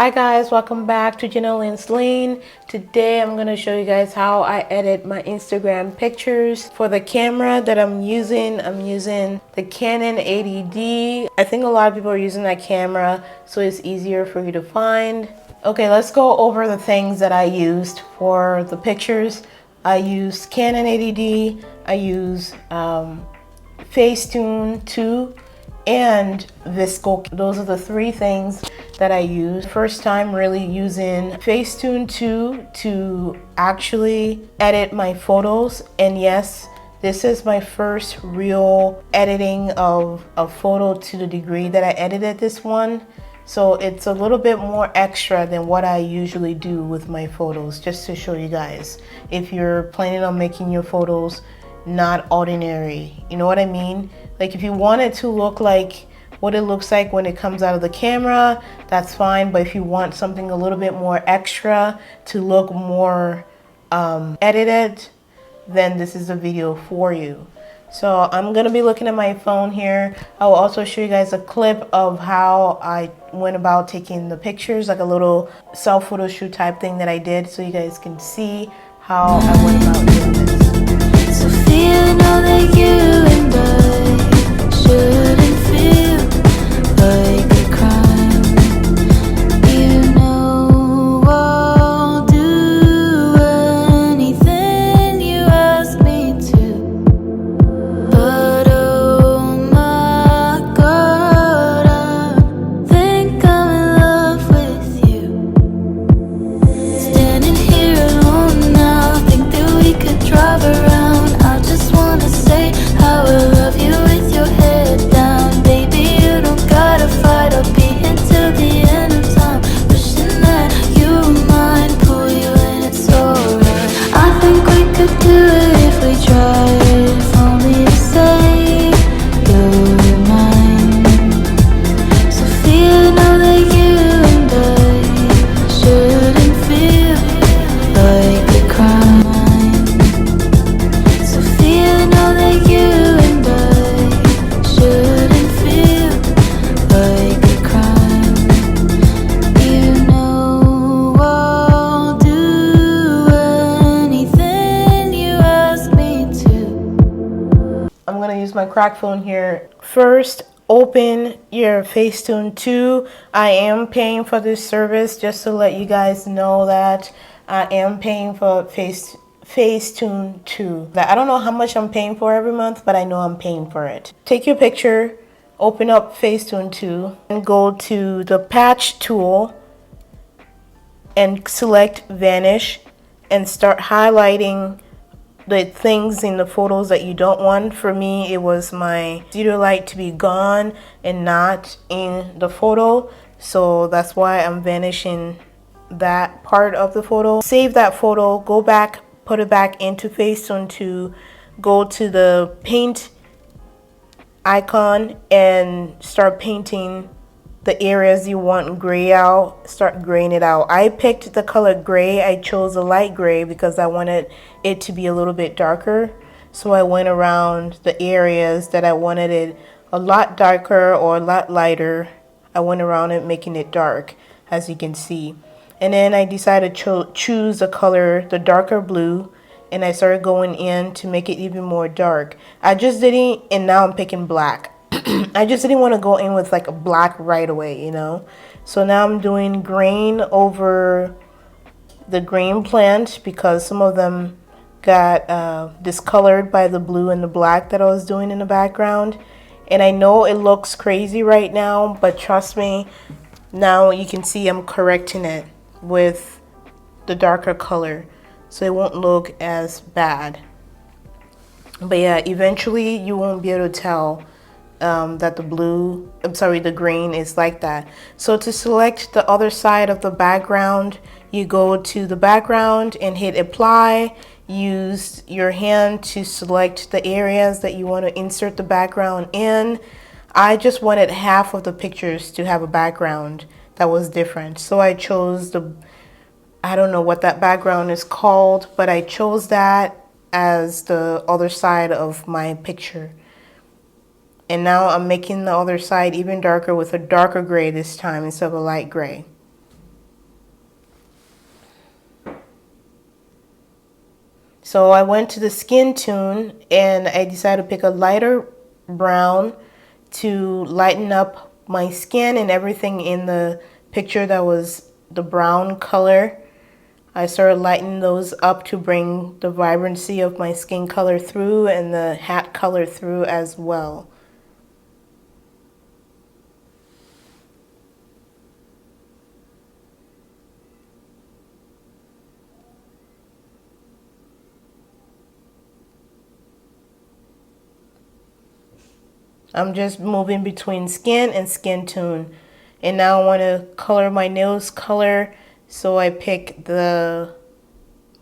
Hi guys, welcome back to Jendely's Lane. Today I'm going to show you guys how I edit my Instagram pictures. For the camera that I'm using the Canon 80D. I think a lot of people are using that camera, so it's easier for you to find. Okay, let's go over the things that I used for the pictures. I used Canon 80D, I use Facetune 2, and Visco. Those are the three things that I use. First time really using Facetune 2 to actually edit my photos. And yes, this is my first real editing of a photo to the degree that I edited this one. So it's a little bit more extra than what I usually do with my photos, just to show you guys. If you're planning on making your photos not ordinary, you know what I mean? Like if you want it to look like what it looks like when it comes out of the camera, that's fine. But if you want something a little bit more extra to look more edited, then this is a video for you. So I'm gonna be looking at my phone here. I will also show you guys a clip of how I went about taking the pictures, like a little self photo shoot type thing that I did, so you guys can see how I went about doing this. Sofia, know that you and I shouldn't feel like a crime. You know I'll do anything you ask me to. But oh my God, I think I'm in love with you. Standing here alone now, think that we could drive around. Say how I love you with your head down. Baby, you don't gotta fight, I'll be here till the end of time. Wishing that you were mine, pull you in, it's alright. I think we could do it if we tried. If only to say you're mine. Sofia, know that you and I shouldn't feel like a crime. I'm gonna use my crack phone here. First, open your Facetune 2. I am paying for this service, just to let you guys know that I am paying for Facetune 2. I don't know how much I'm paying for every month, but I know I'm paying for it. Take your picture, open up Facetune 2, and go to the patch tool and select vanish and start highlighting the things in the photos that you don't want. For me, it was my zero light to be gone and not in the photo, so that's why I'm vanishing that part of the photo. Save that photo, go back, put it back into Facetune 2, go to the paint icon and start painting the areas you want gray out. Start graying it out. I picked the color gray. I chose a light gray because I wanted it to be a little bit darker. So I went around the areas that I wanted it a lot darker or a lot lighter. I went around it making it dark, as you can see. And then I decided to choose the color, the darker blue, and I started going in to make it even more dark. I just didn't, and now I'm picking black. I just didn't want to go in with like a black right away, you know. So now I'm doing green over the green plant because some of them got discolored by the blue and the black that I was doing in the background. And I know it looks crazy right now, but trust me, now you can see I'm correcting it with the darker color, so it won't look as bad. But yeah, eventually you won't be able to tell that the green is like that. So to select the other side of the background, you go to the background and hit apply. Use your hand to select the areas that you want to insert the background in. I just wanted half of the pictures to have a background that was different, so I chose I don't know what that background is called, but I chose that as the other side of my picture. And now I'm making the other side even darker with a darker gray this time instead of a light gray. So I went to the skin tune and I decided to pick a lighter brown to lighten up my skin and everything in the picture that was the brown color. I started lightening those up to bring the vibrancy of my skin color through and the hat color through as well. I'm just moving between skin and skin tone. And now I want to color my nails color. So I pick the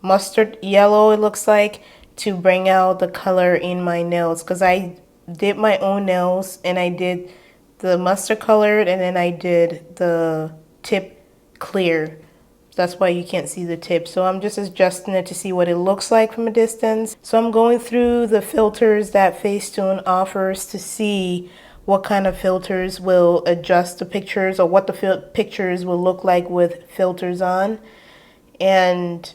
mustard yellow, it looks like, to bring out the color in my nails. Because I did my own nails and I did the mustard colored and then I did the tip clear. That's why you can't see the tip. So I'm just adjusting it to see what it looks like from a distance. So I'm going through the filters that Facetune offers to see what kind of filters will adjust the pictures or what the pictures will look like with filters on. And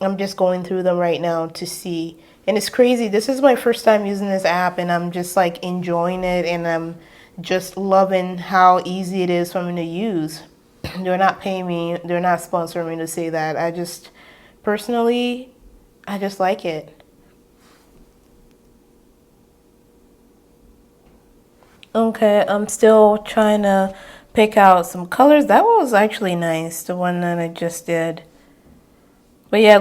I'm just going through them right now to see. And it's crazy. This is my first time using this app and I'm just like enjoying it and I'm just loving how easy it is for me to use. They're not paying me, they're not sponsoring me to say that. I just, personally, I just like it. Okay, I'm still trying to pick out some colors. That was actually nice, the one that I just did. But yeah,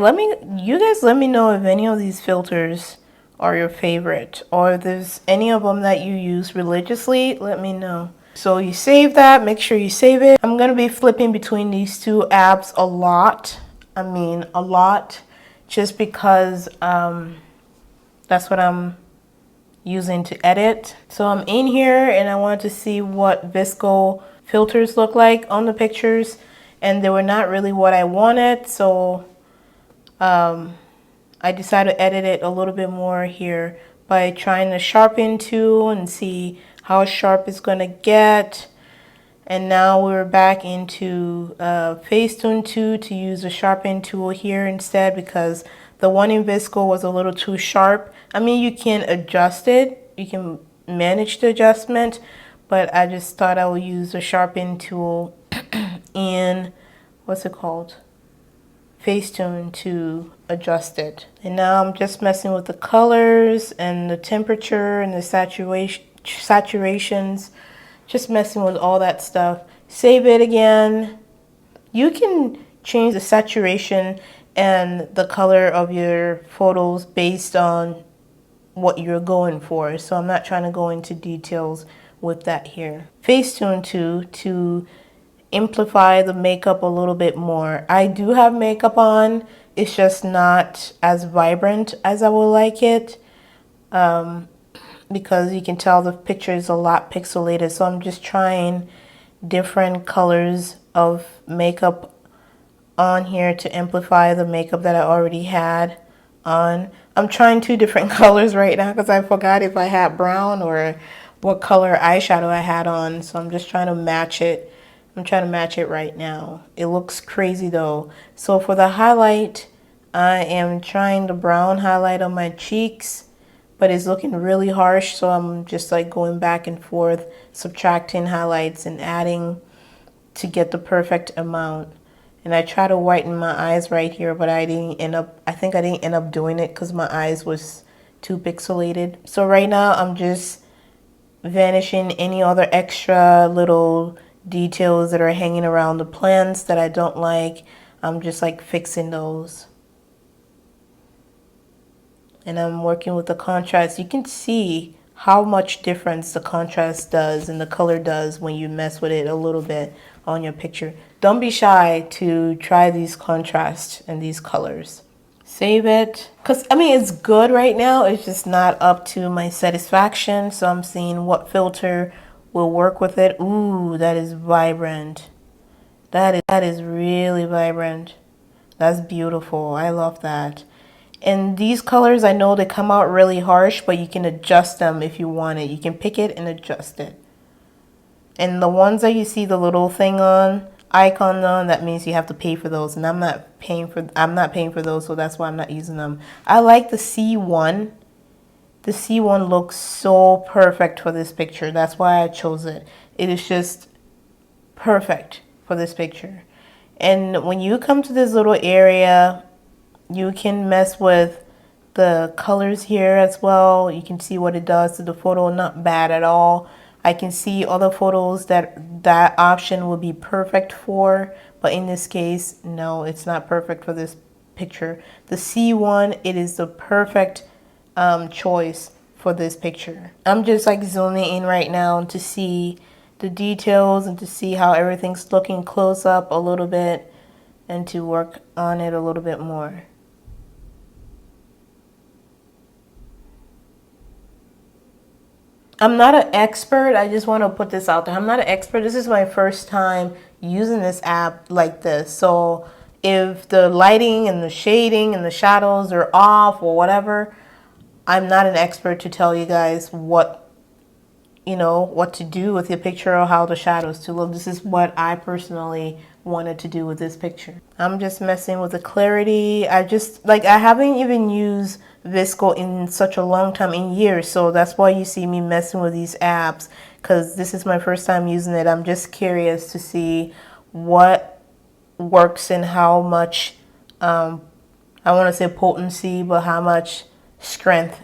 you guys let me know if any of these filters are your favorite or if there's any of them that you use religiously, let me know. So you save that, make sure you save it. I'm going to be flipping between these two apps a lot. I mean, a lot. Just because that's what I'm using to edit. So I'm in here and I wanted to see what VSCO filters look like on the pictures. And they were not really what I wanted. So I decided to edit it a little bit more here by trying the sharpen tool and see how sharp it's going to get. And now we're back into Facetune 2 to use the sharpen tool here instead because the one in VSCO was a little too sharp. I mean, you can adjust it. You can manage the adjustment, but I just thought I would use the sharpen tool in, what's it called? Facetune to adjust it. And now I'm just messing with the colors and the temperature and the saturations, just messing with all that stuff. Save it again. You can change the saturation and the color of your photos based on what you're going for. So I'm not trying to go into details with that here. Facetune 2 to amplify the makeup a little bit more. I do have makeup on. It's just not as vibrant as I would like it. Because you can tell the picture is a lot pixelated. So I'm just trying different colors of makeup on here to amplify the makeup that I already had on. I'm trying two different colors right now because I forgot if I had brown or what color eyeshadow I had on. So I'm just trying to match it. I'm trying to match it right now. It looks crazy though. So for the highlight, I am trying the brown highlight on my cheeks, but it's looking really harsh. So I'm just like going back and forth, subtracting highlights and adding to get the perfect amount. And I try to whiten my eyes right here, but I think I didn't end up doing it because my eyes was too pixelated. So right now I'm just vanishing any other extra little details that are hanging around the plants that I don't like. I'm just like fixing those. And I'm working with the contrast. You can see how much difference the contrast does and the color does when you mess with it a little bit on your picture. Don't be shy to try these contrasts and these colors. Save it. Because, I mean, it's good right now. It's just not up to my satisfaction. So I'm seeing what filter will work with it. Ooh, that is vibrant. That is really vibrant. That's beautiful. I love that. And these colors, I know they come out really harsh, but you can adjust them if you want it. You can pick it and adjust it. And the ones that you see the little thing on, icon on, that means you have to pay for those, and I'm not paying for those, so that's why I'm not using them. I like the C1. The C1 looks so perfect for this picture. That's why I chose it. It is just perfect for this picture. And when you come to this little area, you can mess with the colors here as well. You can see what it does to the photo. Not bad at all. I can see other photos that option would be perfect for, but in this case, no, it's not perfect for this picture. The C1, it is the perfect choice for this picture. I'm just like zooming in right now to see the details and to see how everything's looking close up a little bit and to work on it a little bit more. I'm not an expert. I just want to put this out there. I'm not an expert. This is my first time using this app like this. So if the lighting and the shading and the shadows are off or whatever, I'm not an expert to tell you guys what to do with your picture or how the shadows to look. This is what I personally wanted to do with this picture. I'm just messing with the clarity. I haven't even used Visco in such a long time, in years, so that's why you see me messing with these apps, because this is my first time using it. I'm just curious to see what works and how much I want to say potency, but how much strength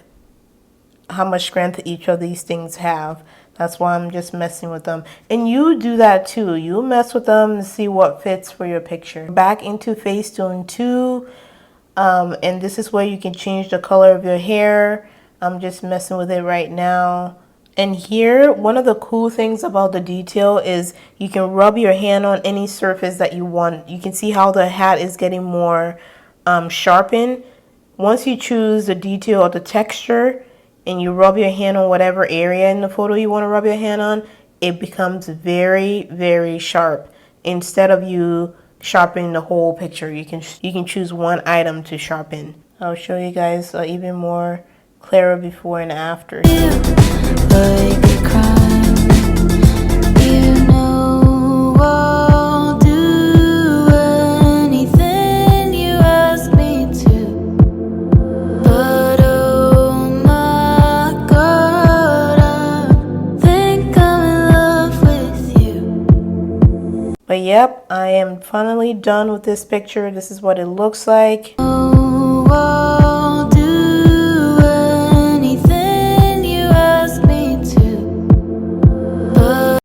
each of these things have. That's why I'm just messing with them. And you do that too. You mess with them to see what fits for your picture. Back into Facetune 2. And this is where you can change the color of your hair. I'm just messing with it right now. And here, one of the cool things about the detail is you can rub your hand on any surface that you want. You can see how the hat is getting more sharpened. Once you choose the detail or the texture, and you rub your hand on whatever area in the photo you want to rub your hand on, it becomes very, very sharp. Instead of you sharpening the whole picture, you can choose one item to sharpen. I'll show you guys even more Clairo before and after. But yep, I am finally done with this picture. This is what it looks like.